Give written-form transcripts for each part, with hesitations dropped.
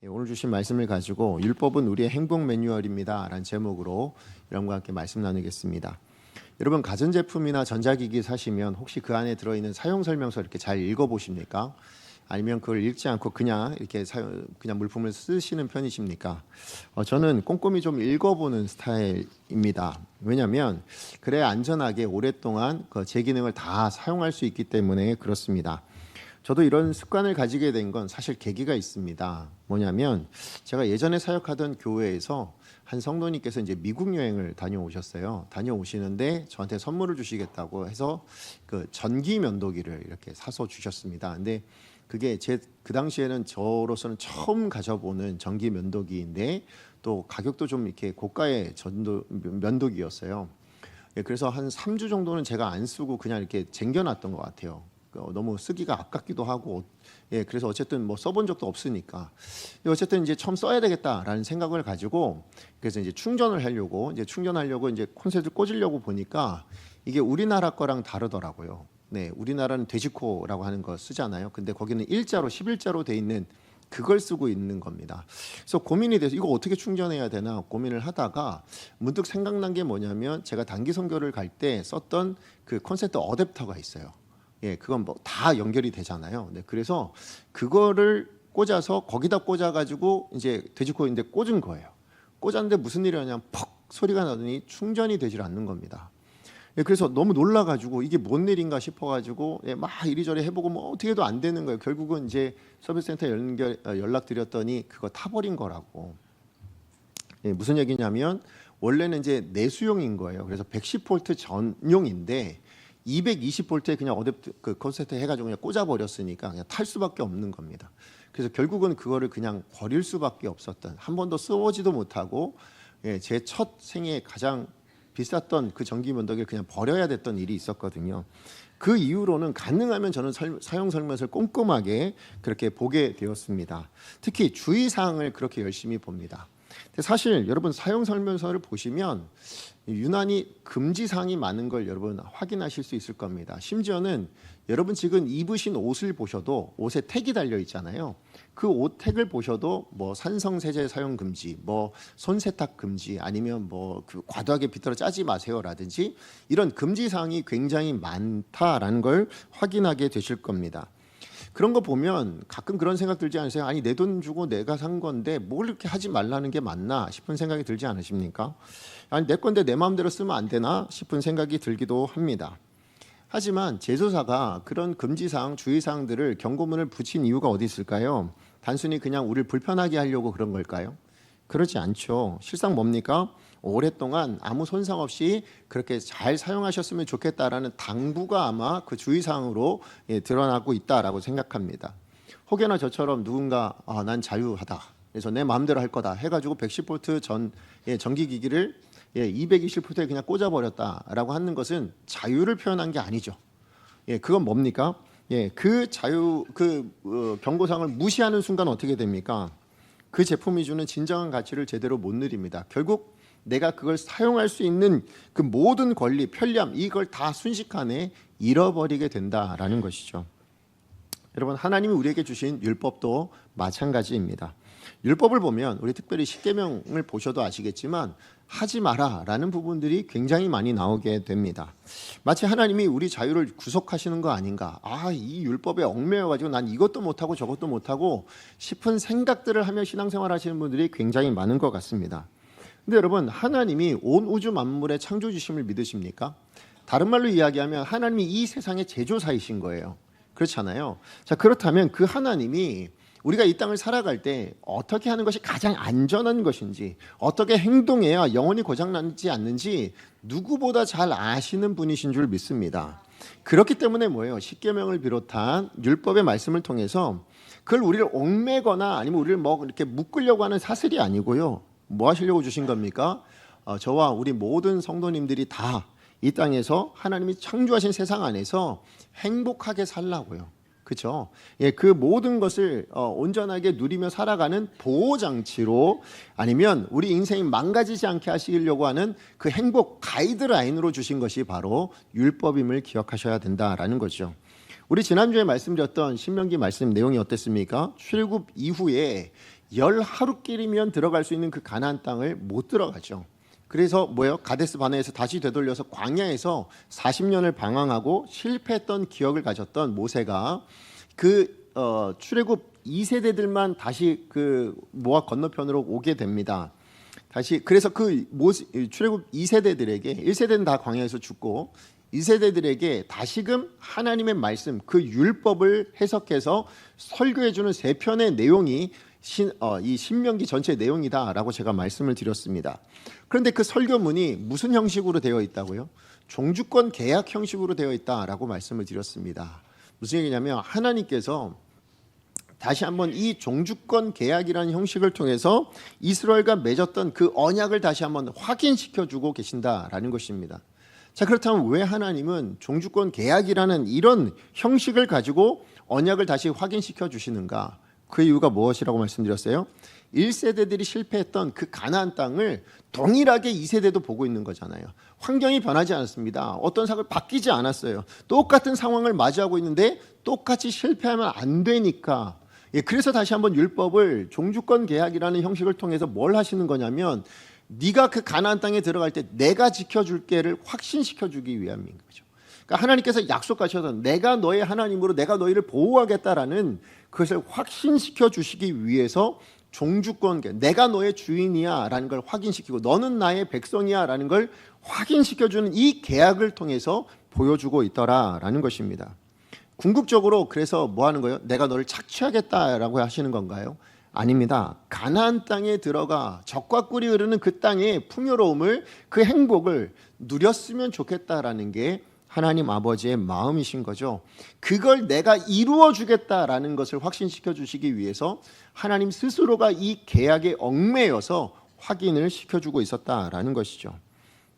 오늘 주신 말씀을 가지고 율법은 우리의 행복 매뉴얼입니다 라는 제목으로 여러분과 함께 말씀 나누겠습니다. 여러분, 가전제품이나 전자기기 사시면 혹시 그 안에 들어있는 사용설명서 이렇게 잘 읽어보십니까? 아니면 그걸 읽지 않고 그냥 이렇게 그냥 물품을 쓰시는 편이십니까? 저는 꼼꼼히 좀 읽어보는 스타일입니다. 왜냐하면 그래야 안전하게 오랫동안 제 기능을 다 사용할 수 있기 때문에 그렇습니다. 저도 이런 습관을 가지게 된 건 사실 계기가 있습니다. 뭐냐면 제가 예전에 사역하던 교회에서 한 성도님께서 이제 미국 여행을 다녀오셨어요. 다녀오시는데 저한테 선물을 주시겠다고 해서 그 전기 면도기를 이렇게 사서 주셨습니다. 근데 그게 그 당시에는 저로서는 처음 가져보는 전기 면도기인데 또 가격도 좀 이렇게 고가의 면도기였어요. 그래서 한 3주 정도는 제가 안 쓰고 그냥 이렇게 쟁겨놨던 것 같아요. 너무 쓰기가 아깝기도 하고, 그래서 어쨌든 뭐 써본 적도 없으니까 어쨌든 이제 처음 써야 되겠다라는 생각을 가지고 그래서 이제 충전하려고 이제 콘센트를 꽂으려고 보니까 이게 우리나라 거랑 다르더라고요. 네, 우리나라는 돼지코라고 하는 거 쓰잖아요. 근데 거기는 일자로 11자로 돼 있는 그걸 쓰고 있는 겁니다. 그래서 고민이 돼서 이거 어떻게 충전해야 되나 고민을 하다가 문득 생각난 게 뭐냐면 제가 단기 선교를 갈 때 썼던 그 콘센트 어댑터가 있어요. 그건 뭐 다 연결이 되잖아요. 네, 그래서 그거를 꽂아서 거기다 꽂아가지고 이제 돼지코인데 꽂은 거예요. 꽂았는데 무슨 일이 나냐면 퍽 소리가 나더니 충전이 되질 않는 겁니다. 그래서 너무 놀라가지고 이게 뭔 일인가 싶어가지고 막 이리저리 해보고 뭐 어떻게 해도 안 되는 거예요. 결국은 이제 서비스센터 연락드렸더니 그거 타버린 거라고. 무슨 얘기냐면 원래는 이제 내수용인 거예요. 그래서 110V 전용인데 220V에 그냥 그 콘센트 해가지고 그냥 꽂아버렸으니까 그냥 탈 수밖에 없는 겁니다. 그래서 결국은 그거를 그냥 버릴 수밖에 없었던, 한 번도 써보지도 못하고 제 첫 생에 가장 비쌌던 그 전기 면도기를 그냥 버려야 됐던 일이 있었거든요. 그 이후로는 가능하면 저는 사용 설명서를 꼼꼼하게 그렇게 보게 되었습니다. 특히 주의사항을 그렇게 열심히 봅니다. 근데 사실 여러분 사용 설명서를 보시면 유난히 금지사항이 많은 걸 여러분 확인하실 수 있을 겁니다. 심지어는 여러분 지금 입으신 옷을 보셔도 옷에 택이 달려 있잖아요. 그 옷 택을 보셔도 뭐 산성세제 사용 금지, 뭐 손세탁 금지, 아니면 뭐 그 과도하게 비틀어 짜지 마세요라든지 이런 금지사항이 굉장히 많다라는 걸 확인하게 되실 겁니다. 그런 거 보면 가끔 그런 생각 들지 않으세요? 아니 내 돈 주고 내가 산 건데 뭘 이렇게 하지 말라는 게 맞나 싶은 생각이 들지 않으십니까? 아니 내 건데 내 마음대로 쓰면 안 되나 싶은 생각이 들기도 합니다. 하지만 제조사가 그런 금지사항, 주의사항들을 경고문을 붙인 이유가 어디 있을까요? 단순히 그냥 우리를 불편하게 하려고 그런 걸까요? 그렇지 않죠. 실상 뭡니까? 오랫동안 아무 손상 없이 그렇게 잘 사용하셨으면 좋겠다라는 당부가 아마 그 주의사항으로 드러나고 있다라고 생각합니다. 혹여나 저처럼 누군가 난 자유하다, 그래서 내 마음대로 할 거다 해가지고 110V 전기기기를 220V에 그냥 꽂아버렸다라고 하는 것은 자유를 표현한 게 아니죠. 그건 뭡니까? 그 자유, 경고사항을 무시하는 순간 어떻게 됩니까? 그 제품이 주는 진정한 가치를 제대로 못 누립니다. 결국 내가 그걸 사용할 수 있는 그 모든 권리, 편리함, 이걸 다 순식간에 잃어버리게 된다라는 것이죠. 여러분, 하나님이 우리에게 주신 율법도 마찬가지입니다. 율법을 보면 우리 특별히 십계명을 보셔도 아시겠지만 하지 마라라는 부분들이 굉장히 많이 나오게 됩니다. 마치 하나님이 우리 자유를 구속하시는 거 아닌가, 이 율법에 얽매여가지고 난 이것도 못하고 저것도 못하고 싶은 생각들을 하며 신앙생활 하시는 분들이 굉장히 많은 것 같습니다. 근데 여러분, 하나님이 온 우주 만물의 창조주심을 믿으십니까? 다른 말로 이야기하면 하나님이 이 세상의 제조사이신 거예요. 그렇잖아요. 자, 그렇다면 그 하나님이 우리가 이 땅을 살아갈 때 어떻게 하는 것이 가장 안전한 것인지, 어떻게 행동해야 영혼이 고장나지 않는지 누구보다 잘 아시는 분이신 줄 믿습니다. 그렇기 때문에 뭐예요? 십계명을 비롯한 율법의 말씀을 통해서 그걸 우리를 얽매거나 아니면 우리를 뭐 이렇게 묶으려고 하는 사슬이 아니고요. 뭐 하시려고 주신 겁니까? 저와 우리 모든 성도님들이 다 이 땅에서 하나님이 창조하신 세상 안에서 행복하게 살라고요. 그렇죠? 그 모든 것을 온전하게 누리며 살아가는 보호장치로, 아니면 우리 인생이 망가지지 않게 하시려고 하는 그 행복 가이드라인으로 주신 것이 바로 율법임을 기억하셔야 된다라는 거죠. 우리 지난주에 말씀드렸던 신명기 말씀 내용이 어땠습니까? 출애굽 이후에 10하루길이면 들어갈 수 있는 그 가나안 땅을 못 들어가죠. 그래서 뭐예요? 가데스 바네에서 다시 되돌려서 광야에서 40년을 방황하고 실패했던 기억을 가졌던 모세가 그 출애굽 2세대들만 다시 그 모압 건너편으로 오게 됩니다. 다시 그래서 그 출애굽 2세대들에게 1세대는 다 광야에서 죽고 2세대들에게 다시금 하나님의 말씀 그 율법을 해석해서 설교해 주는 세 편의 내용이 이 신명기 전체 내용이다라고 제가 말씀을 드렸습니다. 그런데 그 설교문이 무슨 형식으로 되어 있다고요? 종주권 계약 형식으로 되어 있다라고 말씀을 드렸습니다. 무슨 얘기냐면 하나님께서 다시 한번 이 종주권 계약이라는 형식을 통해서 이스라엘과 맺었던 그 언약을 다시 한번 확인시켜 주고 계신다라는 것입니다. 자, 그렇다면 왜 하나님은 종주권 계약이라는 이런 형식을 가지고 언약을 다시 확인시켜 주시는가? 그 이유가 무엇이라고 말씀드렸어요? 1세대들이 실패했던 그 가나안 땅을 동일하게 2세대도 보고 있는 거잖아요. 환경이 변하지 않았습니다. 어떤 상황을 바뀌지 않았어요. 똑같은 상황을 맞이하고 있는데 똑같이 실패하면 안 되니까. 그래서 다시 한번 율법을 종주권 계약이라는 형식을 통해서 뭘 하시는 거냐면 네가 그 가나안 땅에 들어갈 때 내가 지켜줄게를 확신시켜주기 위함인 거죠. 그러니까 하나님께서 약속하셔서 내가 너의 하나님으로 내가 너희를 보호하겠다라는 그것을 확신시켜 주시기 위해서 종주권, 내가 너의 주인이야 라는 걸 확인시키고 너는 나의 백성이야 라는 걸 확인시켜주는 이 계약을 통해서 보여주고 있더라라는 것입니다. 궁극적으로 그래서 뭐 하는 거예요? 내가 너를 착취하겠다라고 하시는 건가요? 아닙니다. 가나안 땅에 들어가 젖과 꿀이 흐르는 그 땅의 풍요로움을 그 행복을 누렸으면 좋겠다라는 게 하나님 아버지의 마음이신 거죠. 그걸 내가 이루어 주겠다라는 것을 확신시켜 주시기 위해서 하나님 스스로가 이 계약에 얽매여서 확인을 시켜주고 있었다라는 것이죠.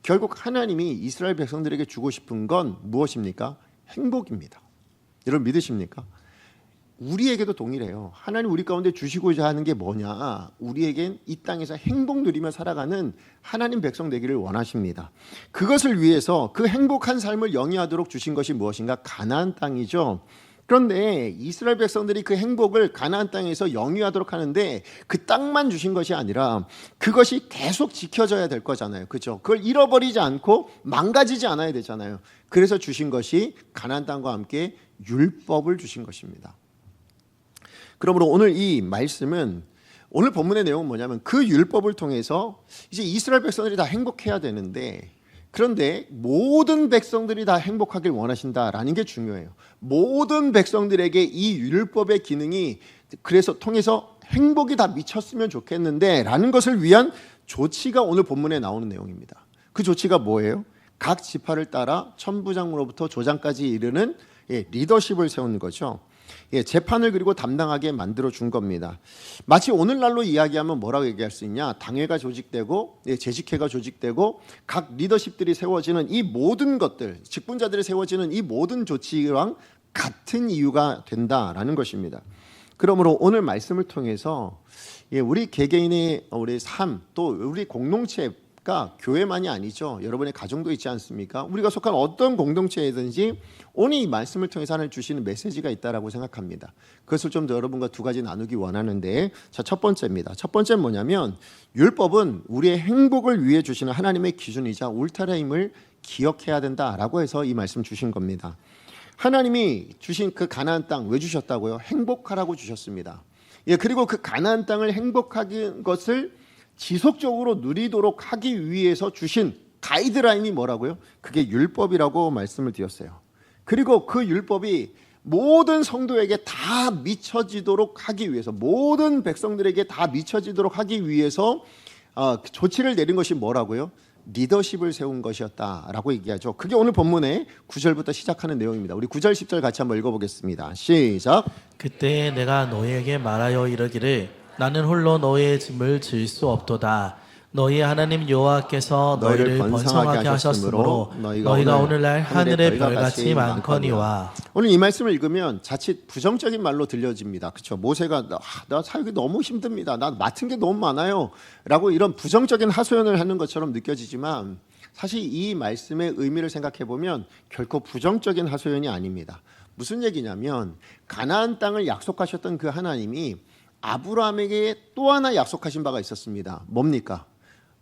결국 하나님이 이스라엘 백성들에게 주고 싶은 건 무엇입니까? 행복입니다. 여러분 믿으십니까? 우리에게도 동일해요. 하나님 우리 가운데 주시고자 하는 게 뭐냐? 우리에겐 이 땅에서 행복 누리며 살아가는 하나님 백성 되기를 원하십니다. 그것을 위해서 그 행복한 삶을 영위하도록 주신 것이 무엇인가? 가나안 땅이죠. 그런데 이스라엘 백성들이 그 행복을 가나안 땅에서 영위하도록 하는데 그 땅만 주신 것이 아니라 그것이 계속 지켜져야 될 거잖아요. 그렇죠? 그걸 잃어버리지 않고 망가지지 않아야 되잖아요. 그래서 주신 것이 가나안 땅과 함께 율법을 주신 것입니다. 그러므로 오늘 이 말씀은 오늘 본문의 내용은 뭐냐면 그 율법을 통해서 이제 이스라엘 백성들이 다 행복해야 되는데 그런데 모든 백성들이 다 행복하길 원하신다라는 게 중요해요. 모든 백성들에게 이 율법의 기능이 그래서 통해서 행복이 다 미쳤으면 좋겠는데 라는 것을 위한 조치가 오늘 본문에 나오는 내용입니다. 그 조치가 뭐예요? 각 지파를 따라 천부장으로부터 조장까지 이르는 리더십을 세우는 거죠. 재판을 그리고 담당하게 만들어 준 겁니다. 마치 오늘날로 이야기하면 뭐라고 얘기할 수 있냐? 당회가 조직되고 재직회가 조직되고 각 리더십들이 세워지는 이 모든 것들, 직분자들이 세워지는 이 모든 조치랑 같은 이유가 된다라는 것입니다. 그러므로 오늘 말씀을 통해서 우리 개개인의 우리 삶 또 우리 공동체가 교회만이 아니죠. 여러분의 가정도 있지 않습니까? 우리가 속한 어떤 공동체이든지 오늘 이 말씀을 통해서 하나님 주시는 메시지가 있다라고 생각합니다. 그것을 좀 더 여러분과 두 가지 나누기 원하는데 자, 첫 번째입니다. 첫 번째는 뭐냐면 율법은 우리의 행복을 위해 주시는 하나님의 기준이자 울타리임을 기억해야 된다라고 해서 이 말씀 주신 겁니다. 하나님이 주신 그 가나안 땅 왜 주셨다고요? 행복하라고 주셨습니다. 그리고 그 가나안 땅을 행복하게 것을 지속적으로 누리도록 하기 위해서 주신 가이드라인이 뭐라고요? 그게 율법이라고 말씀을 드렸어요. 그리고 그 율법이 모든 성도에게 다 미쳐지도록 하기 위해서 모든 백성들에게 다 미쳐지도록 하기 위해서 조치를 내린 것이 뭐라고요? 리더십을 세운 것이었다라고 얘기하죠. 그게 오늘 본문의 9절부터 시작하는 내용입니다. 우리 9절 10절 같이 한번 읽어보겠습니다. 시작. 그때 내가 너희에게 말하여 이르기를 나는 홀로 너희의 짐을 질 수 없도다. 너희 하나님 여호와께서 너희를 번성하게 하셨으므로 너희가 오늘날 하늘의 별같이 많거니와. 오늘 이 말씀을 읽으면 자칫 부정적인 말로 들려집니다. 그렇죠? 모세가 나 사역이 너무 힘듭니다. 나 맡은 게 너무 많아요. 라고 이런 부정적인 하소연을 하는 것처럼 느껴지지만 사실 이 말씀의 의미를 생각해 보면 결코 부정적인 하소연이 아닙니다. 무슨 얘기냐면 가나안 땅을 약속하셨던 그 하나님이 아브라함에게 또 하나 약속하신 바가 있었습니다. 뭡니까?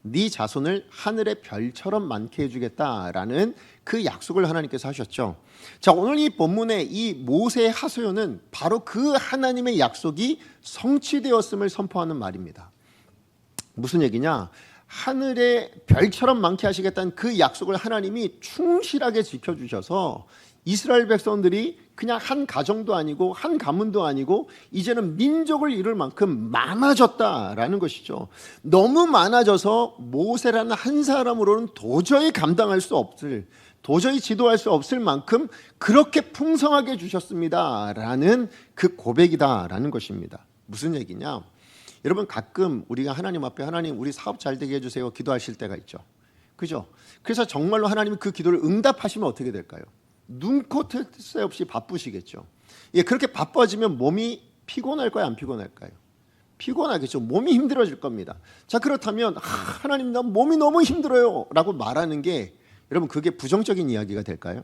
네 자손을 하늘의 별처럼 많게 해주겠다라는 그 약속을 하나님께서 하셨죠. 자, 오늘 이 본문의 이 모세의 하소연은 바로 그 하나님의 약속이 성취되었음을 선포하는 말입니다. 무슨 얘기냐? 하늘의 별처럼 많게 하시겠다는 그 약속을 하나님이 충실하게 지켜주셔서 이스라엘 백성들이 그냥 한 가정도 아니고 한 가문도 아니고 이제는 민족을 이룰 만큼 많아졌다라는 것이죠. 너무 많아져서 모세라는 한 사람으로는 도저히 감당할 수 없을, 도저히 지도할 수 없을 만큼 그렇게 풍성하게 주셨습니다라는 그 고백이다라는 것입니다. 무슨 얘기냐? 여러분, 가끔 우리가 하나님 앞에 하나님 우리 사업 잘 되게 해주세요 기도하실 때가 있죠. 그죠? 그래서 정말로 하나님이 그 기도를 응답하시면 어떻게 될까요? 눈코 뜰 새 없이 바쁘시겠죠. 예, 그렇게 바빠지면 몸이 피곤할까요? 안 피곤할까요? 피곤하겠죠. 몸이 힘들어질 겁니다. 자, 그렇다면 하나님 나 몸이 너무 힘들어요 라고 말하는 게 여러분 그게 부정적인 이야기가 될까요?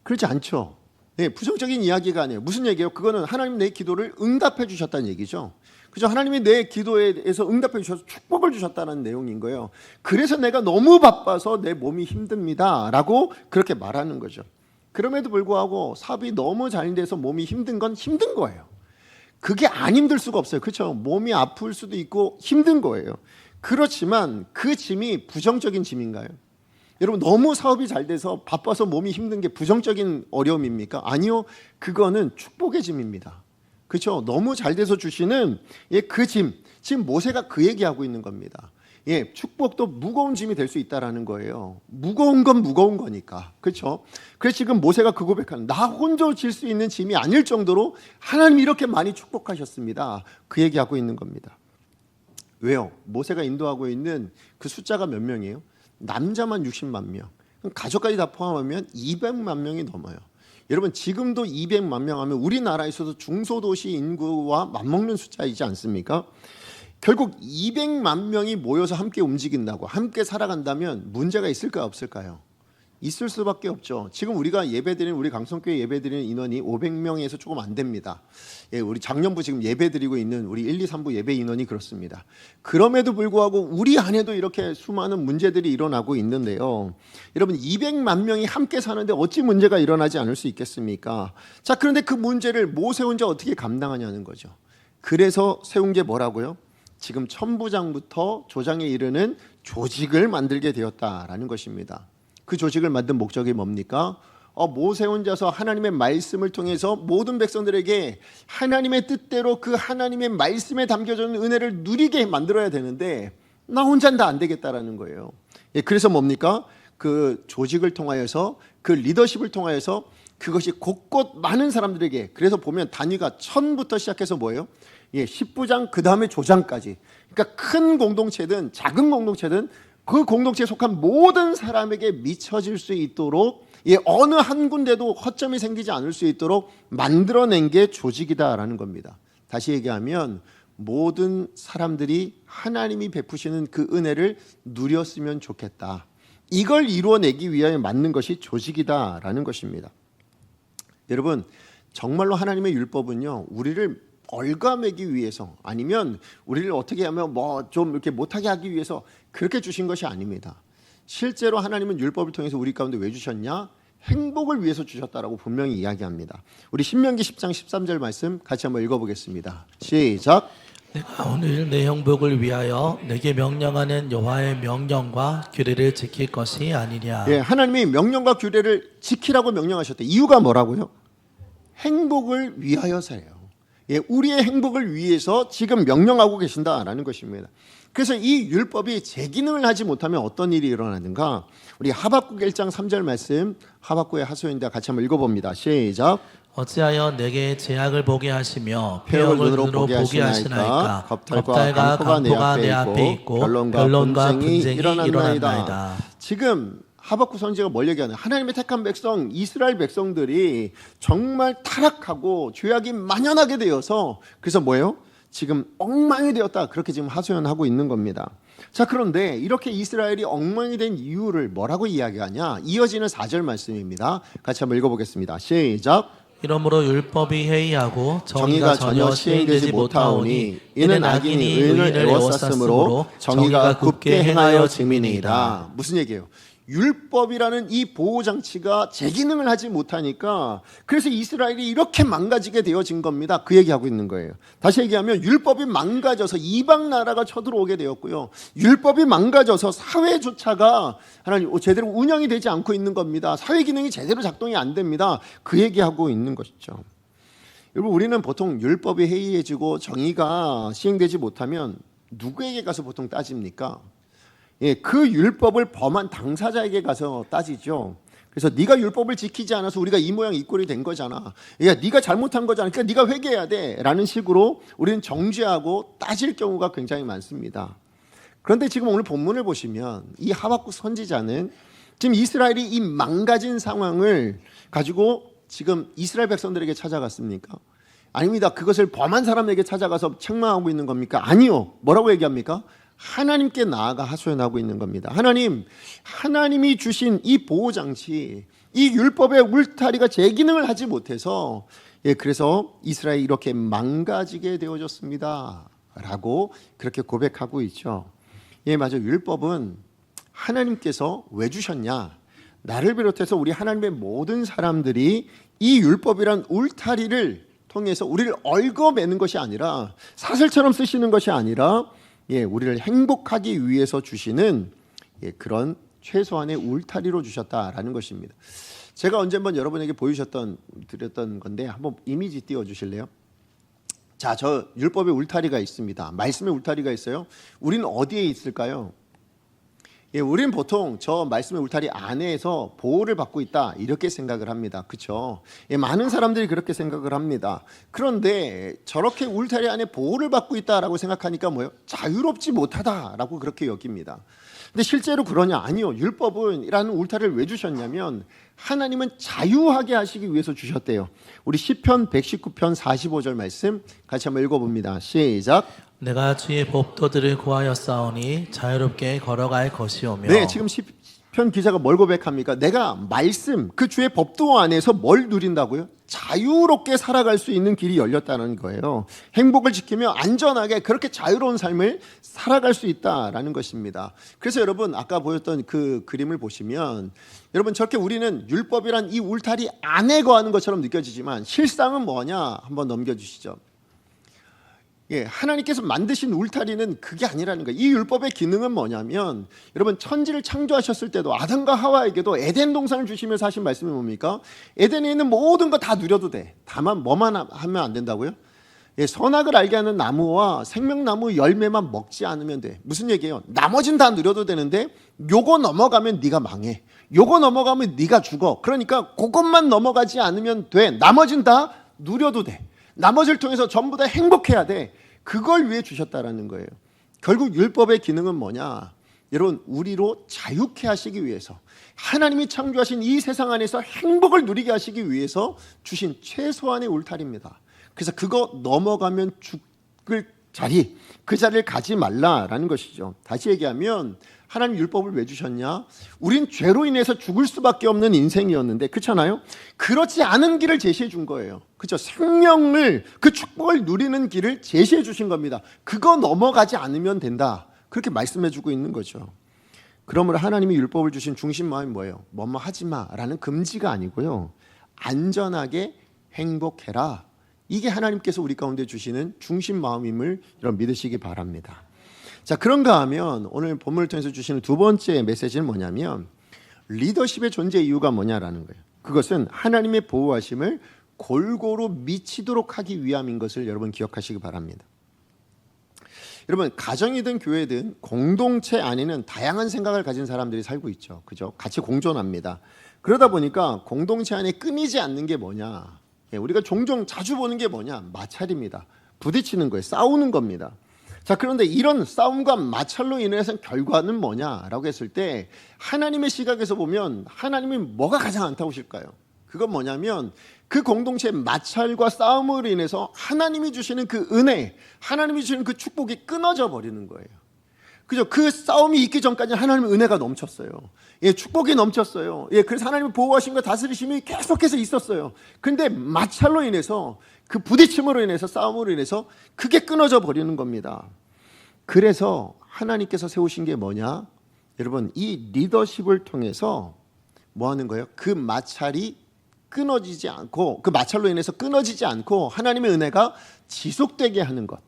그렇지 않죠. 예, 부정적인 이야기가 아니에요. 무슨 얘기예요? 그거는 하나님 내 기도를 응답해 주셨다는 얘기죠. 그죠? 하나님이 내 기도에 대해서 응답해 주셔서 축복을 주셨다는 내용인 거예요. 그래서 내가 너무 바빠서 내 몸이 힘듭니다 라고 그렇게 말하는 거죠. 그럼에도 불구하고 사업이 너무 잘 돼서 몸이 힘든 건 힘든 거예요. 그게 안 힘들 수가 없어요. 그렇죠? 몸이 아플 수도 있고 힘든 거예요. 그렇지만 그 짐이 부정적인 짐인가요? 여러분, 너무 사업이 잘 돼서 바빠서 몸이 힘든 게 부정적인 어려움입니까? 아니요. 그거는 축복의 짐입니다. 그렇죠? 너무 잘 돼서 주시는 그 짐, 지금 모세가 그 얘기하고 있는 겁니다. 예, 축복도 무거운 짐이 될 수 있다라는 거예요. 무거운 건 무거운 거니까. 그렇죠? 그래서 지금 모세가 그 고백하는, 나 혼자 질 수 있는 짐이 아닐 정도로 하나님이 이렇게 많이 축복하셨습니다. 그 얘기하고 있는 겁니다. 왜요? 모세가 인도하고 있는 그 숫자가 몇 명이에요? 남자만 60만 명. 그럼 가족까지 다 포함하면 200만 명이 넘어요. 여러분, 지금도 200만 명 하면 우리나라에서도 중소도시 인구와 맞먹는 숫자이지 않습니까? 결국 200만 명이 모여서 함께 움직인다고, 함께 살아간다면 문제가 있을까요? 없을까요? 있을 수밖에 없죠. 지금 우리가 예배드리는, 우리 강성교회 예배드리는 인원이 500명에서 조금 안 됩니다. 예, 우리 작년부 지금 예배드리고 있는 우리 1, 2, 3부 예배 인원이 그렇습니다. 그럼에도 불구하고 우리 안에도 이렇게 수많은 문제들이 일어나고 있는데요. 여러분, 200만 명이 함께 사는데 어찌 문제가 일어나지 않을 수 있겠습니까? 자, 그런데 그 문제를 모세 혼자 어떻게 감당하냐는 거죠. 그래서 세운 게 뭐라고요? 지금 천부장부터 조장에 이르는 조직을 만들게 되었다라는 것입니다. 그 조직을 만든 목적이 뭡니까? 모세 혼자서 하나님의 말씀을 통해서 모든 백성들에게 하나님의 뜻대로 그 하나님의 말씀에 담겨져 있는 은혜를 누리게 만들어야 되는데 나 혼자는 다 안 되겠다라는 거예요. 예, 그래서 뭡니까? 그 조직을 통하여서, 그 리더십을 통하여서 그것이 곳곳 많은 사람들에게, 그래서 보면 단위가 1000부터 시작해서 뭐예요? 예, 10부장 그 다음에 조장까지. 그러니까 큰 공동체든 작은 공동체든 그 공동체에 속한 모든 사람에게 미쳐질 수 있도록, 예, 어느 한 군데도 허점이 생기지 않을 수 있도록 만들어낸 게 조직이다라는 겁니다. 다시 얘기하면 모든 사람들이 하나님이 베푸시는 그 은혜를 누렸으면 좋겠다. 이걸 이루어내기 위하여 만든 것이 조직이다라는 것입니다. 여러분, 정말로 하나님의 율법은요, 우리를 얼감매기 위해서, 아니면 우리를 어떻게 하면 뭐 좀 이렇게 못하게 하기 위해서 그렇게 주신 것이 아닙니다. 실제로 하나님은 율법을 통해서 우리 가운데 왜 주셨냐? 행복을 위해서 주셨다라고 분명히 이야기합니다. 우리 신명기 10장 13절 말씀 같이 한번 읽어보겠습니다. 시작. 내가 오늘 내 형복을 위하여 내게 명령하는 여호와의 명령과 규례를 지킬 것이 아니냐. 예, 하나님이 명령과 규례를 지키라고 명령하셨대. 이유가 뭐라고요? 행복을 위하여서예요. 예, 우리의 행복을 위해서 지금 명령하고 계신다라는 것입니다. 그래서 이 율법이 제 기능을 하지 못하면 어떤 일이 일어나는가? 우리 하박국 1장 3절 말씀, 하박국의 하소연인데 같이 한번 읽어봅니다. 시작. 어찌하여 내게 제약을 보게 하시며 폐역을 폐역을 눈으로 눈으로 보게 하시나이까? 겁탈과 강포가 내 앞에 있고 변론과 분쟁이 일어났나이다. 지금 하박국 선지자가 뭘 얘기하냐? 하나님의 택한 백성, 이스라엘 백성들이 정말 타락하고 죄악이 만연하게 되어서, 그래서 뭐예요? 지금 엉망이 되었다. 그렇게 지금 하소연하고 있는 겁니다. 자, 그런데 이렇게 이스라엘이 엉망이 된 이유를 뭐라고 이야기하냐? 이어지는 4절 말씀입니다. 같이 한번 읽어보겠습니다. 시작. 이러므로 율법이 해이하고 정의가 전혀 시행되지 못하오니 이는 악인이 의인을 애워쌌으므로 정의가 굳게 행하여 증인이니이다. 무슨 얘기예요? 율법이라는 이 보호 장치가 제 기능을 하지 못하니까 그래서 이스라엘이 이렇게 망가지게 되어진 겁니다. 그 얘기하고 있는 거예요. 다시 얘기하면 율법이 망가져서 이방 나라가 쳐들어오게 되었고요. 율법이 망가져서 사회조차가 하나님 제대로 운영이 되지 않고 있는 겁니다. 사회 기능이 제대로 작동이 안 됩니다. 그 얘기하고 있는 것이죠. 여러분, 우리는 보통 율법이 해이해지고 정의가 시행되지 못하면 누구에게 가서 보통 따집니까? 예, 그 율법을 범한 당사자에게 가서 따지죠. 그래서 네가 율법을 지키지 않아서 우리가 이 모양 이 꼴이 된 거잖아. 야, 네가 잘못한 거잖아. 그러니까 네가 회개해야 돼. 라는 식으로 우리는 정죄하고 따질 경우가 굉장히 많습니다. 그런데 지금 오늘 본문을 보시면 이 하박국 선지자는 지금 이스라엘이 이 망가진 상황을 가지고 지금 이스라엘 백성들에게 찾아갔습니까? 아닙니다. 그것을 범한 사람에게 찾아가서 책망하고 있는 겁니까? 아니요. 뭐라고 얘기합니까? 하나님께 나아가 하소연하고 있는 겁니다. 하나님이 주신 이 보호장치, 이 율법의 울타리가 제 기능을 하지 못해서 그래서 이스라엘이 이렇게 망가지게 되어졌습니다 라고 그렇게 고백하고 있죠. 맞아요. 율법은 하나님께서 왜 주셨냐? 나를 비롯해서 우리 하나님의 모든 사람들이 이 율법이란 울타리를 통해서 우리를 얽어매는 것이 아니라 사슬처럼 쓰시는 것이 아니라 우리를 행복하기 위해서 주시는 그런 최소한의 울타리로 주셨다라는 것입니다. 제가 언제 한번 여러분에게 드렸던 건데 한번 이미지 띄워주실래요? 자, 저 율법의 울타리가 있습니다. 말씀의 울타리가 있어요. 우리는 어디에 있을까요? 우리는 보통 저 말씀의 울타리 안에서 보호를 받고 있다 이렇게 생각을 합니다. 그렇죠? 많은 사람들이 그렇게 생각을 합니다. 그런데 저렇게 울타리 안에 보호를 받고 있다라고 생각하니까 뭐예요? 자유롭지 못하다라고 그렇게 여깁니다. 근데 실제로 그러냐? 아니요. 율법이라는 울타리를 왜 주셨냐면 하나님은 자유하게 하시기 위해서 주셨대요. 우리 시편 119편 45절 말씀 같이 한번 읽어봅니다. 시작. 내가 주의 법도들을 구하였사오니 자유롭게 걸어갈 것이오며. 네, 지금 시편 기자가 뭘 고백합니까? 내가 말씀, 그 주의 법도 안에서 뭘 누린다고요? 자유롭게 살아갈 수 있는 길이 열렸다는 거예요. 행복을 지키며 안전하게 그렇게 자유로운 삶을 살아갈 수 있다라는 것입니다. 그래서 여러분 아까 보였던 그 그림을 보시면 여러분 저렇게 우리는 율법이란 이 울타리 안에 거하는 것처럼 느껴지지만 실상은 뭐냐? 한번 넘겨주시죠. 하나님께서 만드신 울타리는 그게 아니라는 거예요. 이 율법의 기능은 뭐냐면 여러분 천지를 창조하셨을 때도 아담과 하와에게도 에덴 동산을 주시면서 하신 말씀이 뭡니까? 에덴에 있는 모든 거 다 누려도 돼. 다만 뭐만 하면 안 된다고요? 선악을 알게 하는 나무와 생명나무 열매만 먹지 않으면 돼. 무슨 얘기예요? 나머진 다 누려도 되는데 요거 넘어가면 네가 망해. 요거 넘어가면 네가 죽어. 그러니까 그것만 넘어가지 않으면 돼. 나머진 다 누려도 돼. 나머지를 통해서 전부 다 행복해야 돼. 그걸 위해 주셨다라는 거예요. 결국 율법의 기능은 뭐냐? 여러분 우리로 자유케 하시기 위해서 하나님이 창조하신 이 세상 안에서 행복을 누리게 하시기 위해서 주신 최소한의 울타리입니다. 그래서 그거 넘어가면 죽을 자리, 그 자리를 가지 말라라는 것이죠. 다시 얘기하면 하나님 율법을 왜 주셨냐? 우린 죄로 인해서 죽을 수밖에 없는 인생이었는데 그렇잖아요? 그렇지 않은 길을 제시해 준 거예요. 그렇죠? 생명을 그 축복을 누리는 길을 제시해 주신 겁니다. 그거 넘어가지 않으면 된다. 그렇게 말씀해 주고 있는 거죠. 그러므로 하나님이 율법을 주신 중심 마음이 뭐예요? 뭐뭐 하지 마라는 금지가 아니고요. 안전하게 행복해라. 이게 하나님께서 우리 가운데 주시는 중심 마음임을 여러분 믿으시기 바랍니다. 자, 그런가 하면 오늘 본문을 통해서 주시는 두 번째 메시지는 뭐냐면 리더십의 존재 이유가 뭐냐라는 거예요. 그것은 하나님의 보호하심을 골고루 미치도록 하기 위함인 것을 여러분 기억하시기 바랍니다. 여러분 가정이든 교회든 공동체 안에는 다양한 생각을 가진 사람들이 살고 있죠. 그죠? 같이 공존합니다. 그러다 보니까 공동체 안에 끊이지 않는 게 뭐냐? 우리가 종종 자주 보는 게 뭐냐? 마찰입니다. 부딪히는 거예요. 싸우는 겁니다. 자, 그런데 이런 싸움과 마찰로 인해서 결과는 뭐냐라고 했을 때 하나님의 시각에서 보면 하나님이 뭐가 가장 안타우실까요? 그건 뭐냐면 그 공동체의 마찰과 싸움으로 인해서 하나님이 주시는 그 은혜, 하나님이 주시는 그 축복이 끊어져 버리는 거예요. 그죠? 그 싸움이 있기 전까지는 하나님의 은혜가 넘쳤어요. 예, 축복이 넘쳤어요. 예, 그래서 하나님의 보호하심과 다스리심이 계속해서 있었어요. 근데 마찰로 인해서, 그 부딪힘으로 인해서, 싸움으로 인해서 그게 끊어져 버리는 겁니다. 그래서 하나님께서 세우신 게 뭐냐? 여러분, 이 리더십을 통해서 뭐 하는 거예요? 그 마찰이 끊어지지 않고, 그 마찰로 인해서 끊어지지 않고 하나님의 은혜가 지속되게 하는 것.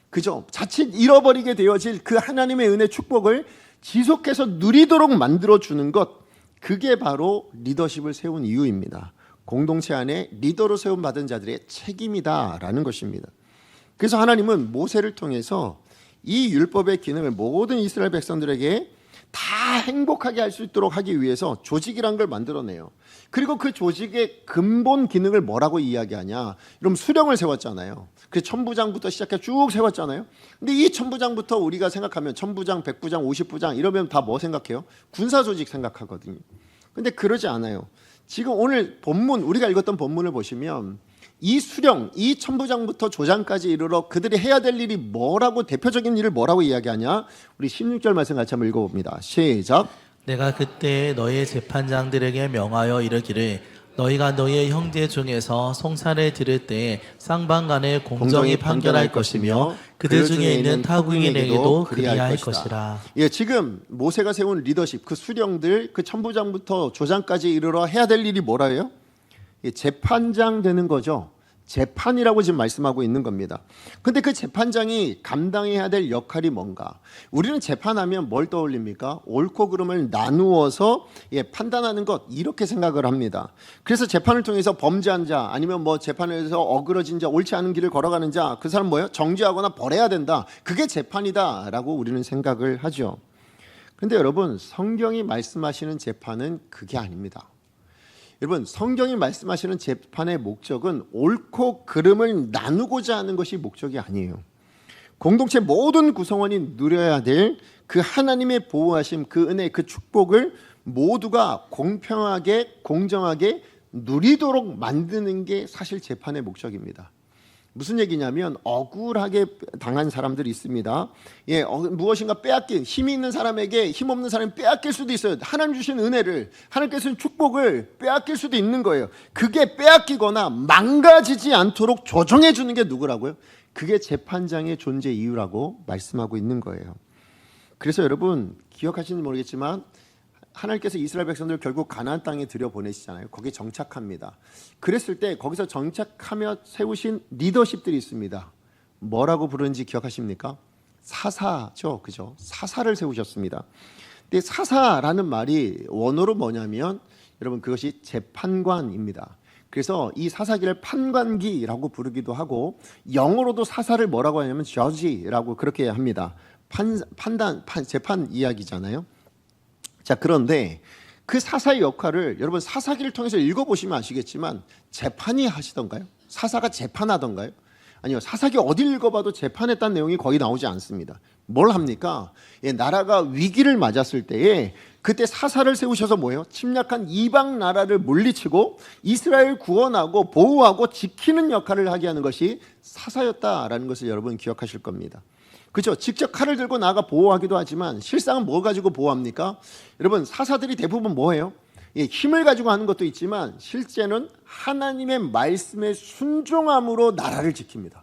그죠? 자칫 잃어버리게 되어질 그 하나님의 은혜 축복을 지속해서 누리도록 만들어주는 것, 그게 바로 리더십을 세운 이유입니다. 공동체 안에 리더로 세움받은 자들의 책임이다라는 것입니다. 그래서 하나님은 모세를 통해서 이 율법의 기능을 모든 이스라엘 백성들에게 다 행복하게 할 수 있도록 하기 위해서 조직이란 걸 만들어내요. 그리고 그 조직의 근본 기능을 뭐라고 이야기하냐? 여러분, 수령을 세웠잖아요. 그 천부장부터 시작해 쭉 세웠잖아요. 근데 이 천부장부터 우리가 생각하면 천부장, 백부장, 50부장 이러면 다 뭐 생각해요? 군사 조직 생각하거든요. 근데 그러지 않아요. 지금 오늘 본문, 우리가 읽었던 본문을 보시면 이 수령, 이 천부장부터 조장까지 이르러 그들이 해야 될 일이 뭐라고, 대표적인 일을 뭐라고 이야기하냐? 우리 16절 말씀 같이 한번 읽어봅니다. 시작. 내가 그때 너의 재판장들에게 명하여 이르기를 너희가 너희의 형제 중에서 송사를 들을 때 쌍방간에 공정히 판결할 것이며 그들 중에 있는 타국인에게도 그리할 것이라. 예, 지금 모세가 세운 리더십, 그 수령들, 그 천부장부터 조장까지 이르러 해야 될 일이 뭐라요? 재판장 되는 거죠. 재판이라고 지금 말씀하고 있는 겁니다. 근데 그 재판장이 감당해야 될 역할이 뭔가? 우리는 재판하면 뭘 떠올립니까? 옳고 그름을 나누어서 판단하는 것, 이렇게 생각을 합니다. 그래서 재판을 통해서 범죄한 자, 아니면 뭐 재판에서 어그러진 자, 옳지 않은 길을 걸어가는 자, 그 사람 뭐예요? 정죄하거나 벌해야 된다. 그게 재판이다라고 우리는 생각을 하죠. 근데 여러분, 성경이 말씀하시는 재판은 그게 아닙니다. 여러분, 성경이 말씀하시는 재판의 목적은 옳고 그름을 나누고자 하는 것이 목적이 아니에요. 공동체 모든 구성원이 누려야 될 그 하나님의 보호하심, 그 은혜, 그 축복을 모두가 공평하게, 공정하게 누리도록 만드는 게 사실 재판의 목적입니다. 무슨 얘기냐면, 억울하게 당한 사람들이 있습니다. 예, 무엇인가 빼앗긴, 힘이 있는 사람에게 힘 없는 사람이 빼앗길 수도 있어요. 하나님 주신 은혜를, 하나님께서 주신 축복을 빼앗길 수도 있는 거예요. 그게 빼앗기거나 망가지지 않도록 조정해 주는 게 누구라고요? 그게 재판장의 존재 이유라고 말씀하고 있는 거예요. 그래서 여러분, 기억하시는지 모르겠지만 하나님께서 이스라엘 백성들을 결국 가나안 땅에 들여보내시잖아요. 거기에 정착합니다. 그랬을 때 거기서 정착하며 세우신 리더십들이 있습니다. 뭐라고 부르는지 기억하십니까? 사사죠, 그죠? 사사를 세우셨습니다. 근데 사사라는 말이 원어로 뭐냐면, 여러분, 그것이 재판관입니다. 그래서 이 사사기를 판관기라고 부르기도 하고, 영어로도 사사를 뭐라고 하냐면 judge라고 그렇게 합니다. 재판 이야기잖아요. 자, 그런데 그 사사의 역할을 여러분 사사기를 통해서 읽어보시면 아시겠지만 재판이 하시던가요? 사사가 재판하던가요? 아니요, 사사기 어딜 읽어봐도 재판했다는 내용이 거의 나오지 않습니다. 뭘 합니까? 예, 나라가 위기를 맞았을 때에 그때 사사를 세우셔서 뭐예요? 침략한 이방 나라를 물리치고 이스라엘 구원하고 보호하고 지키는 역할을 하게 하는 것이 사사였다라는 것을 여러분 기억하실 겁니다. 그렇죠? 직접 칼을 들고 나가 보호하기도 하지만 실상은 뭐 가지고 보호합니까? 여러분, 사사들이 대부분 뭐예요? 예, 힘을 가지고 하는 것도 있지만 실제는 하나님의 말씀에 순종함으로 나라를 지킵니다.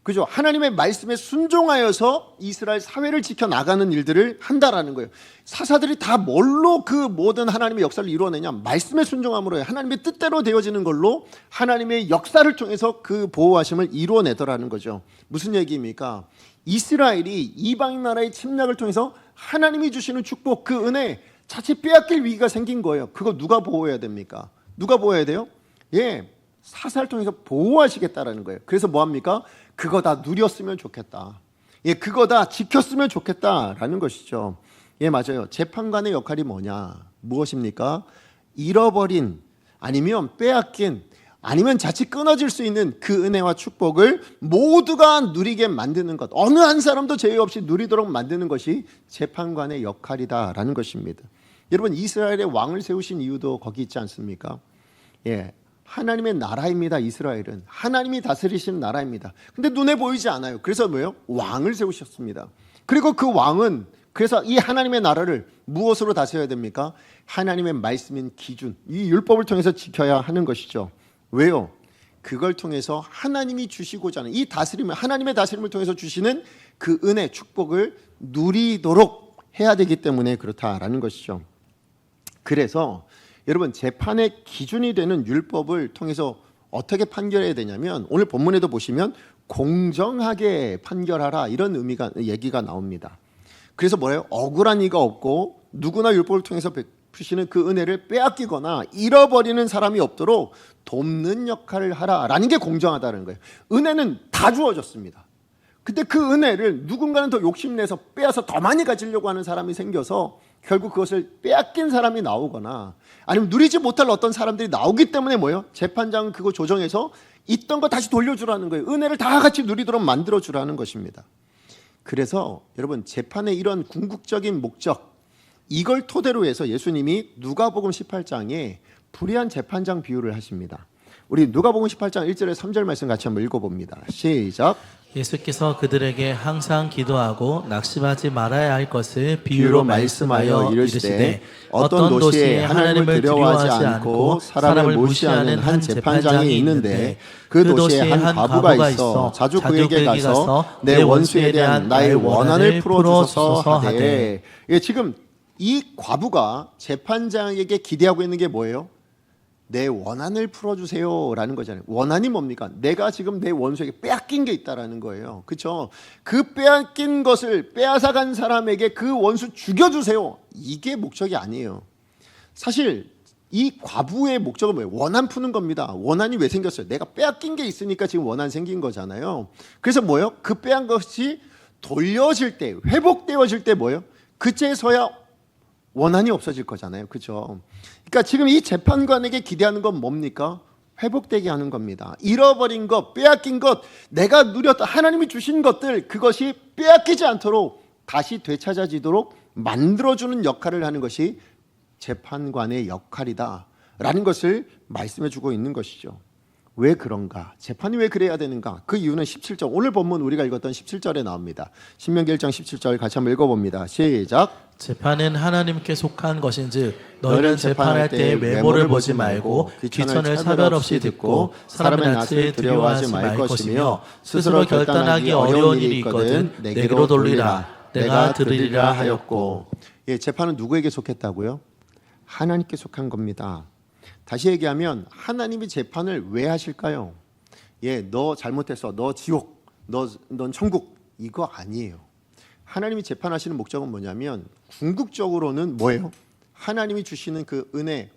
그죠? 하나님의 말씀에 순종하여서 이스라엘 사회를 지켜나가는 일들을 한다라는 거예요. 사사들이 다 뭘로 그 모든 하나님의 역사를 이루어내냐? 말씀에 순종함으로, 하나님의 뜻대로 되어지는 걸로 하나님의 역사를 통해서 그 보호하심을 이루어내더라는 거죠. 무슨 얘기입니까? 이스라엘이 이방 나라의 침략을 통해서 하나님이 주시는 축복, 그 은혜 자칫 빼앗길 위기가 생긴 거예요. 그거 누가 보호해야 됩니까? 누가 보호해야 돼요? 예, 사사를 통해서 보호하시겠다라는 거예요. 그래서 뭐합니까? 그거 다 누렸으면 좋겠다. 예, 그거 다 지켰으면 좋겠다라는 것이죠. 예, 맞아요. 재판관의 역할이 뭐냐? 무엇입니까? 잃어버린, 아니면 빼앗긴, 아니면 자칫 끊어질 수 있는 그 은혜와 축복을 모두가 누리게 만드는 것, 어느 한 사람도 제외 없이 누리도록 만드는 것이 재판관의 역할이다라는 것입니다. 여러분, 이스라엘의 왕을 세우신 이유도 거기 있지 않습니까? 예, 하나님의 나라입니다. 이스라엘은 하나님이 다스리시는 나라입니다. 근데 눈에 보이지 않아요. 그래서 뭐예요? 왕을 세우셨습니다. 그리고 그 왕은 그래서 이 하나님의 나라를 무엇으로 다스려야 됩니까? 하나님의 말씀인 기준, 이 율법을 통해서 지켜야 하는 것이죠. 왜요? 그걸 통해서 하나님이 주시고자 하는 이 다스림을, 하나님의 다스림을 통해서 주시는 그 은혜, 축복을 누리도록 해야 되기 때문에 그렇다라는 것이죠. 그래서 여러분, 재판의 기준이 되는 율법을 통해서 어떻게 판결해야 되냐면, 오늘 본문에도 보시면 공정하게 판결하라, 이런 얘기가 나옵니다. 그래서 뭐예요? 억울한 이가 없고 누구나 율법을 통해서 베푸시는 그 은혜를 빼앗기거나 잃어버리는 사람이 없도록 돕는 역할을 하라라는 게 공정하다는 거예요. 은혜는 다 주어졌습니다. 근데 그 은혜를 누군가는 더 욕심내서 빼앗아 더 많이 가지려고 하는 사람이 생겨서 결국 그것을 빼앗긴 사람이 나오거나, 아니면 누리지 못할 어떤 사람들이 나오기 때문에 뭐예요? 재판장은 그거 조정해서 있던 거 다시 돌려주라는 거예요. 은혜를 다 같이 누리도록 만들어주라는 것입니다. 그래서 여러분, 재판의 이런 궁극적인 목적, 이걸 토대로 해서 예수님이 누가복음 18장에 불의한 재판장 비유를 하십니다. 우리 누가복음 18장 1절에 3절 말씀 같이 한번 읽어봅니다. 시작. 예수께서 그들에게 항상 기도하고 낙심하지 말아야 할 것을 비유로 말씀하여 이르시되, 어떤 도시에 하나님을 두려워하지 않고 사람을 무시하는 한 재판장이 있는데 그 도시에 한 과부가 있어 자주 그에게 가서 내 원수에 대한 나의 원한을 풀어주소서 하되. 지금 이 과부가 재판장에게 기대하고 있는 게 뭐예요? 내 원한을 풀어주세요 라는 거잖아요. 원한이 뭡니까? 내가 지금 내 원수에게 빼앗긴 게 있다라는 거예요. 그렇죠? 그 빼앗긴 것을 빼앗아간 사람에게 그 원수 죽여주세요, 이게 목적이 아니에요. 사실 이 과부의 목적은 뭐예요? 원한 푸는 겁니다. 원한이 왜 생겼어요? 내가 빼앗긴 게 있으니까 지금 원한 생긴 거잖아요. 그래서 뭐예요? 그 빼앗은 것이 돌려질 때, 회복되어질 때 뭐예요? 그때서야 원한이 없어질 거잖아요. 그렇죠? 그러니까 지금 이 재판관에게 기대하는 건 뭡니까? 회복되게 하는 겁니다. 잃어버린 것, 빼앗긴 것, 내가 누렸던 하나님이 주신 것들, 그것이 빼앗기지 않도록 다시 되찾아지도록 만들어주는 역할을 하는 것이 재판관의 역할이다라는 것을 말씀해 주고 있는 것이죠. 왜 그런가? 재판이 왜 그래야 되는가? 그 이유는 17절, 오늘 본문 우리가 읽었던 17절에 나옵니다. 신명기 1장 17절 같이 한번 읽어봅니다. 시작. 재판은 하나님께 속한 것인즉 너희는 재판할 때 외모를 보지 말고 귀천을 사별 없이 듣고 사람의 낯을 두려워하지 말 것이며, 스스로 결단하기 어려운 일이 있거든 내게로 돌리라, 내가 들으리라 하였고. 재판은 누구에게 속했다고요? 하나님께 속한 겁니다. 다시 얘기하면 하나님이 재판을 왜 하실까요? 너 잘못했어, 너 지옥, 넌 천국, 이거 아니에요. 하나님이 재판하시는 목적은 뭐냐면, 궁극적으로는 뭐예요? 하나님이 주시는 그 은혜,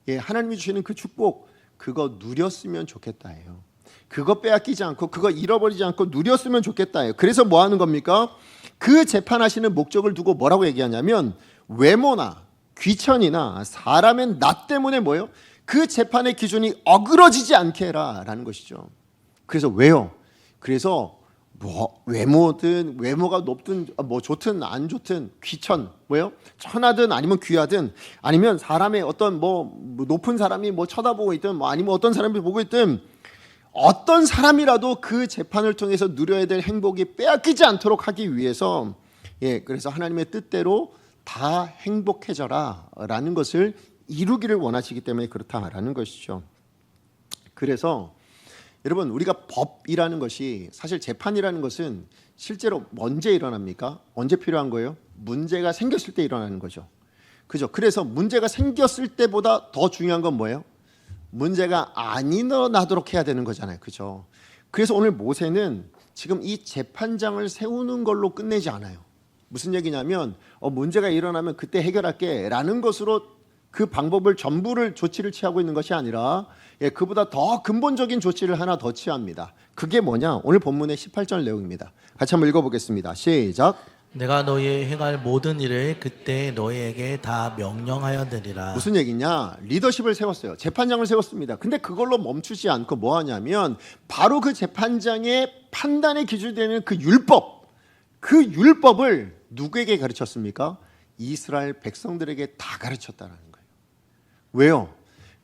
하나님이 주시는 그 축복, 그거 누렸으면 좋겠다예요. 그거 빼앗기지 않고 그거 잃어버리지 않고 누렸으면 좋겠다예요. 그래서 뭐 하는 겁니까? 그 재판하시는 목적을 두고 뭐라고 얘기하냐면, 외모나 귀천이나 사람의 나 때문에 뭐예요? 그 재판의 기준이 어그러지지 않게 해라라는 것이죠. 그래서 왜요? 그래서 뭐 외모든, 외모가 높든 뭐 좋든 안 좋든, 귀천, 뭐예요? 천하든 아니면 귀하든, 아니면 사람의 어떤 뭐 높은 사람이 뭐 쳐다보고 있든, 뭐 아니면 어떤 사람이 보고 있든, 어떤 사람이라도 그 재판을 통해서 누려야 될 행복이 빼앗기지 않도록 하기 위해서, 그래서 하나님의 뜻대로 다 행복해져라 라는 것을 이루기를 원하시기 때문에 그렇다라는 것이죠. 그래서 여러분, 우리가 법이라는 것이, 사실 재판이라는 것은 실제로 언제 일어납니까? 언제 필요한 거예요? 문제가 생겼을 때 일어나는 거죠. 그죠? 그래서 문제가 생겼을 때보다 더 중요한 건 뭐예요? 문제가 안 일어나도록 해야 되는 거잖아요. 그죠? 그래서 오늘 모세는 지금 이 재판장을 세우는 걸로 끝내지 않아요. 무슨 얘기냐면, 문제가 일어나면 그때 해결할게 라는 것으로 그 방법을 전부를 조치를 취하고 있는 것이 아니라, 그보다 더 근본적인 조치를 하나 더 취합니다. 그게 뭐냐? 오늘 본문의 18절 내용입니다. 같이 한번 읽어보겠습니다. 시작. 내가 너희의 행할 모든 일을 그때 너희에게 다 명령하였느니라. 무슨 얘기냐? 리더십을 세웠어요. 재판장을 세웠습니다. 근데 그걸로 멈추지 않고 뭐 하냐면, 바로 그 재판장의 판단의 기준이 되는 그 율법, 그 율법을 누구에게 가르쳤습니까? 이스라엘 백성들에게 다 가르쳤다는 거예요. 왜요?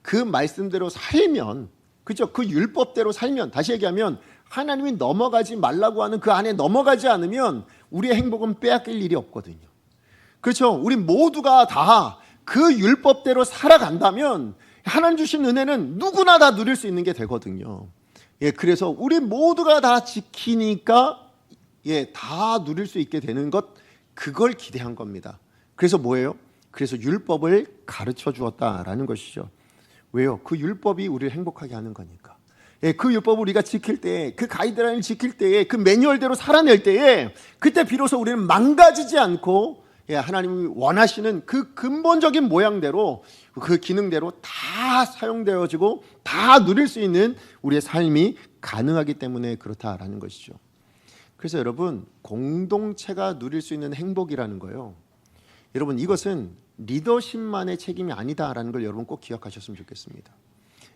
그 말씀대로 살면 그죠? 그 율법대로 살면, 다시 얘기하면 하나님이 넘어가지 말라고 하는 그 안에 넘어가지 않으면 우리의 행복은 빼앗길 일이 없거든요. 그렇죠? 우리 모두가 다 그 율법대로 살아간다면 하나님 주신 은혜는 누구나 다 누릴 수 있는 게 되거든요. 그래서 우리 모두가 다 지키니까 다 누릴 수 있게 되는 것, 그걸 기대한 겁니다. 그래서 뭐예요? 그래서 율법을 가르쳐 주었다라는 것이죠. 왜요? 그 율법이 우리를 행복하게 하는 거니까. 그 율법을 우리가 지킬 때, 그 가이드라인을 지킬 때에, 그 매뉴얼대로 살아낼 때에, 그때 비로소 우리는 망가지지 않고 하나님이 원하시는 그 근본적인 모양대로, 그 기능대로 다 사용되어지고 다 누릴 수 있는 우리의 삶이 가능하기 때문에 그렇다라는 것이죠. 그래서 여러분, 공동체가 누릴 수 있는 행복이라는 거예요. 여러분, 이것은 리더십만의 책임이 아니다라는 걸 여러분 꼭 기억하셨으면 좋겠습니다.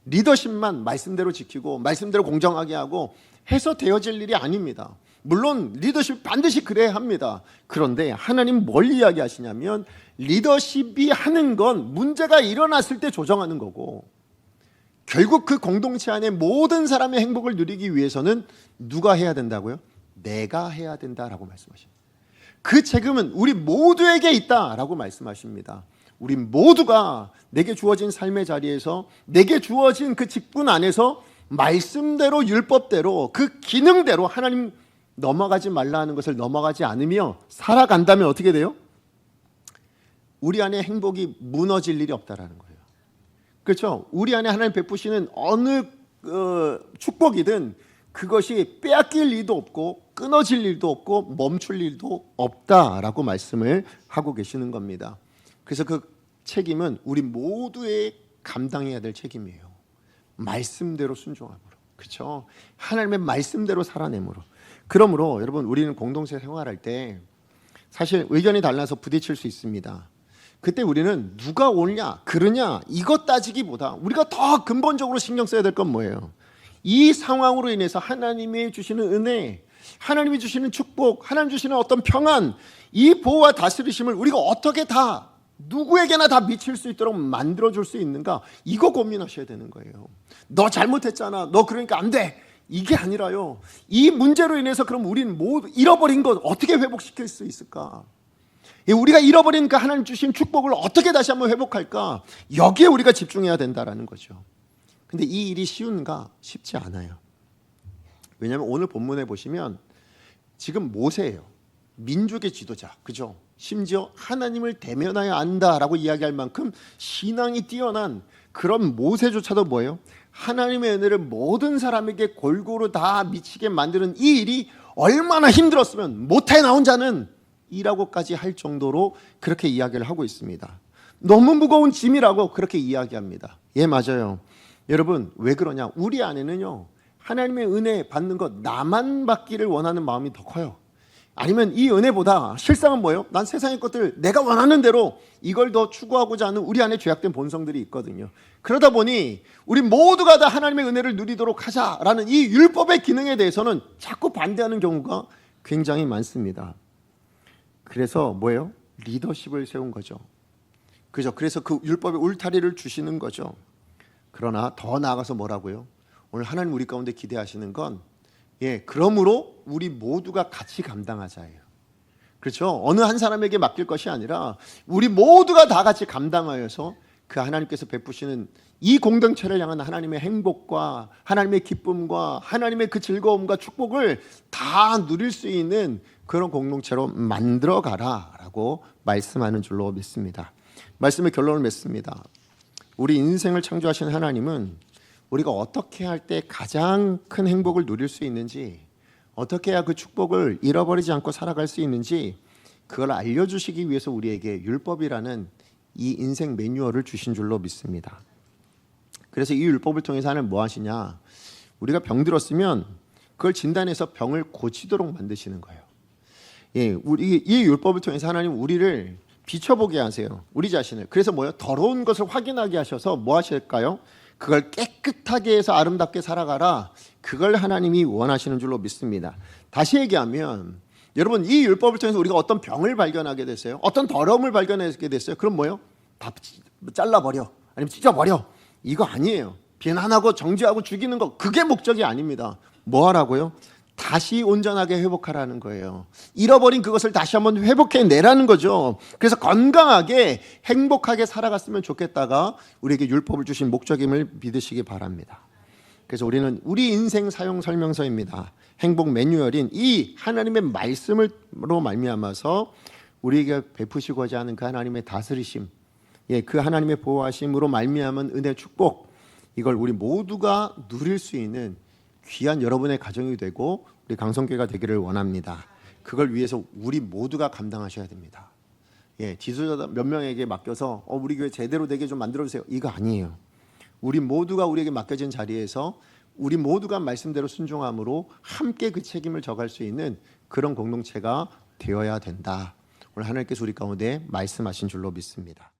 리더십만 말씀대로 지키고 말씀대로 공정하게 하고 해서 되어질 일이 아닙니다. 물론 리더십 반드시 그래야 합니다. 그런데 하나님 뭘 이야기하시냐면 리더십이 하는 건 문제가 일어났을 때 조정하는 거고, 결국 그 공동체 안에 모든 사람의 행복을 누리기 위해서는 누가 해야 된다고요? 내가 해야 된다라고 말씀하십니다. 그 책임은 우리 모두에게 있다라고 말씀하십니다. 우리 모두가 내게 주어진 삶의 자리에서, 내게 주어진 그 직분 안에서 말씀대로 율법대로 그 기능대로 하나님 넘어가지 말라 하는 것을 넘어가지 않으며 살아간다면 어떻게 돼요? 우리 안에 행복이 무너질 일이 없다라는 거예요. 그렇죠? 우리 안에 하나님 베푸시는 어느 축복이든 그것이 빼앗길 일도 없고 끊어질 일도 없고 멈출 일도 없다라고 말씀을 하고 계시는 겁니다. 그래서 그 책임은 우리 모두의 감당해야 될 책임이에요. 말씀대로 순종함으로, 그렇죠? 하나님의 말씀대로 살아내므로. 그러므로 여러분, 우리는 공동체 생활할 때 사실 의견이 달라서 부딪힐 수 있습니다. 그때 우리는 누가 옳냐 그르냐 이것 따지기보다 우리가 더 근본적으로 신경 써야 될 건 뭐예요? 이 상황으로 인해서 하나님이 주시는 은혜, 하나님이 주시는 축복, 하나님 주시는 어떤 평안, 이 보호와 다스리심을 우리가 어떻게 다 누구에게나 다 미칠 수 있도록 만들어줄 수 있는가, 이거 고민하셔야 되는 거예요. 너 잘못했잖아, 너 그러니까 안 돼, 이게 아니라요, 이 문제로 인해서 그럼 우리는 모두 잃어버린 것 어떻게 회복시킬 수 있을까? 우리가 잃어버린 그 하나님 주신 축복을 어떻게 다시 한번 회복할까? 여기에 우리가 집중해야 된다라는 거죠. 근데 이 일이 쉬운가? 쉽지 않아요. 왜냐하면 오늘 본문에 보시면 지금 모세예요. 민족의 지도자, 그죠? 심지어 하나님을 대면하여 안다라고 이야기할 만큼 신앙이 뛰어난 그런 모세조차도 뭐예요? 하나님의 은혜를 모든 사람에게 골고루 다 미치게 만드는 이 일이 얼마나 힘들었으면 못해 나 혼자는 이라고까지 할 정도로 그렇게 이야기를 하고 있습니다. 너무 무거운 짐이라고 그렇게 이야기합니다. 예, 맞아요. 여러분, 왜 그러냐? 우리 안에는요, 하나님의 은혜 받는 것 나만 받기를 원하는 마음이 더 커요. 아니면 이 은혜보다 실상은 뭐예요? 난 세상의 것들 내가 원하는 대로 이걸 더 추구하고자 하는 우리 안에 죄악된 본성들이 있거든요. 그러다 보니 우리 모두가 다 하나님의 은혜를 누리도록 하자라는 이 율법의 기능에 대해서는 자꾸 반대하는 경우가 굉장히 많습니다. 그래서 뭐예요? 리더십을 세운 거죠. 그죠? 그래서 그 율법의 울타리를 주시는 거죠. 그러나 더 나아가서 뭐라고요? 오늘 하나님 우리 가운데 기대하시는 건, 그러므로 우리 모두가 같이 감당하자예요. 그렇죠? 어느 한 사람에게 맡길 것이 아니라 우리 모두가 다 같이 감당하여서 그 하나님께서 베푸시는 이 공동체를 향한 하나님의 행복과 하나님의 기쁨과 하나님의 그 즐거움과 축복을 다 누릴 수 있는 그런 공동체로 만들어 가라라고 말씀하는 줄로 믿습니다. 말씀의 결론을 맺습니다. 우리 인생을 창조하신 하나님은 우리가 어떻게 할 때 가장 큰 행복을 누릴 수 있는지, 어떻게 해야 그 축복을 잃어버리지 않고 살아갈 수 있는지, 그걸 알려주시기 위해서 우리에게 율법이라는 이 인생 매뉴얼을 주신 줄로 믿습니다. 그래서 이 율법을 통해서 하나님 뭐 하시냐? 우리가 병들었으면 그걸 진단해서 병을 고치도록 만드시는 거예요. 우리 이 율법을 통해서 하나님 우리를 비춰보게 하세요. 우리 자신을. 그래서 뭐예요? 더러운 것을 확인하게 하셔서 뭐 하실까요? 그걸 깨끗하게 해서 아름답게 살아가라. 그걸 하나님이 원하시는 줄로 믿습니다. 다시 얘기하면 여러분, 이 율법을 통해서 우리가 어떤 병을 발견하게 됐어요. 어떤 더러움을 발견하게 됐어요. 그럼 뭐예요? 다 잘라버려, 아니면 찢어버려, 이거 아니에요. 비난하고 정죄하고 죽이는 거 그게 목적이 아닙니다. 뭐 하라고요? 다시 온전하게 회복하라는 거예요. 잃어버린 그것을 다시 한번 회복해내라는 거죠. 그래서 건강하게 행복하게 살아갔으면 좋겠다가 우리에게 율법을 주신 목적임을 믿으시기 바랍니다. 그래서 우리는 우리 인생 사용 설명서입니다. 행복 매뉴얼인 이 하나님의 말씀으로 말미암아서 우리에게 베푸시고자 하는 그 하나님의 다스리심, 그 하나님의 보호하심으로 말미암은 은혜 축복, 이걸 우리 모두가 누릴 수 있는 귀한 여러분의 가정이 되고 우리 강성교회가 되기를 원합니다. 그걸 위해서 우리 모두가 감당하셔야 됩니다. 지도자 몇 명에게 맡겨서 우리 교회 제대로 되게 좀 만들어주세요, 이거 아니에요. 우리 모두가 우리에게 맡겨진 자리에서 우리 모두가 말씀대로 순종함으로 함께 그 책임을 져갈 수 있는 그런 공동체가 되어야 된다. 오늘 하나님께서 우리 가운데 말씀하신 줄로 믿습니다.